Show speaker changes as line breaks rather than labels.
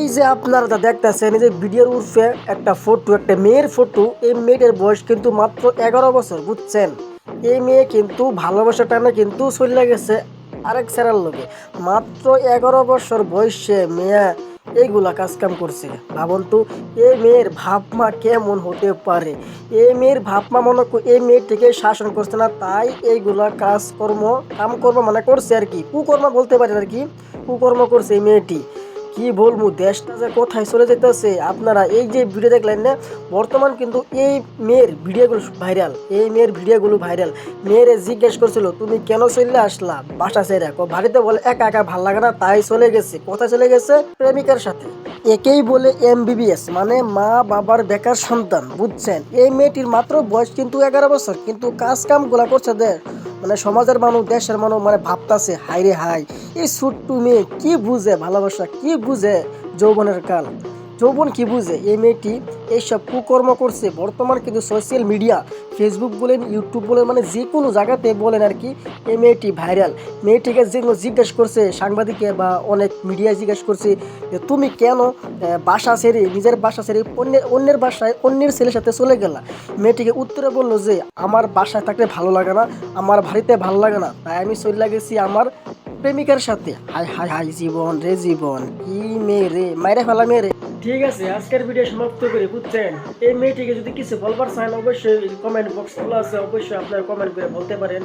এই যে আপনারা যা দেখতেছেন এই যে ভিডিওর উর্ফে একটা ফটো, একটা মেয়ের ফটো। এই মেয়েটার বয়স কিন্তু মাত্র 11 বছর, বুঝছেন? এই মেয়ে কিন্তু ভালোবাসার টানে কিন্তু চলে গেছে আরেক স্যারের লোকে। মাত্র 11 বছর বয়সে মেয়ে এইগুলা কাজ কাম করছে। ভাবুন তো, এই মেয়ের ভাবমা কেমন হতে পারে? এই মেয়ের ভাবমা মনে এই মেয়েটিকে শাসন করছে না, তাই এইগুলা কামকর্ম মানে করছে আর কি, কুকর্ম বলতে পারেন আর কি। কুকর্ম করছে এই মেয়েটি। কি বলবো, দেশটা যে কোথায় চলে যেতেছে। আপনারা এই যে ভিডিও দেখলেন না, বর্তমান কিন্তু এই মেয়ের ভিডিওগুলো ভাইরাল। এই মেয়ের ভিডিওগুলো ভাইরাল। মেয়েরে জিজ্ঞেস করছিল তুমি কেন চলে আসলা বাসা ছেড়ে? বাড়িতে বলে একা একা ভাল লাগে না, তাই চলে গেছে। কোথায় চলে গেছে? প্রেমিকার সাথে। একেই বলে এমবিবিএস, মানে মা বাবার বেকার সন্তান, বুঝছেন? এই মেয়েটির মাত্র বয়স কিন্তু 11 বছর, কিন্তু কাজ কাম গুলা করছে মানে সমাজের মানুষ, দেশের মানুষ মানে ভাবতাছে হাই রে হাই, এই ছোট্ট মেয়ে কি বুঝে ভালোবাসা, কি বুঝে যৌবনের কাল, যৌবন কি বুঝে? এই মেয়েটি এইসব কুকর্ম করছে। বর্তমান কিন্তু সোশ্যাল মিডিয়া, ফেসবুক বলেন, ইউটিউব বলেন, মানে যে কোনো জায়গাতে বলেন আর কি, এই মেয়েটি ভাইরাল। মেয়েটিকে যেগুলো জিজ্ঞেস করছে সাংবাদিকে বা অনেক মিডিয়ায় জিজ্ঞেস করছে যে তুমি কেন বাসা ছেড়ে, নিজের বাসা ছেড়ে অন্যের বাসায় অন্যের ছেলের সাথে চলে গেলা? মেয়েটিকে উত্তরে বললো যে আমার বাসায় থাকলে ভালো লাগে না, আমার বাড়িতে ভালো লাগে না, তাই আমি চলে গেছি আমার প্রেমিকার সাথে। হাই হাই হাই, জীবন রে জীবন, কি মেয়ে রে, মাইরে ফেলা মেয়ে রে। ঠিক আছে, আজকের ভিডিও সমাপ্ত করি, বুঝছেন? এই মেয়েটিকে যদি কিছু বলবার চান অবশ্যই কমেন্ট বক্স খোলা আছে, অবশ্যই আপনারা কমেন্ট করে বলতে পারেন।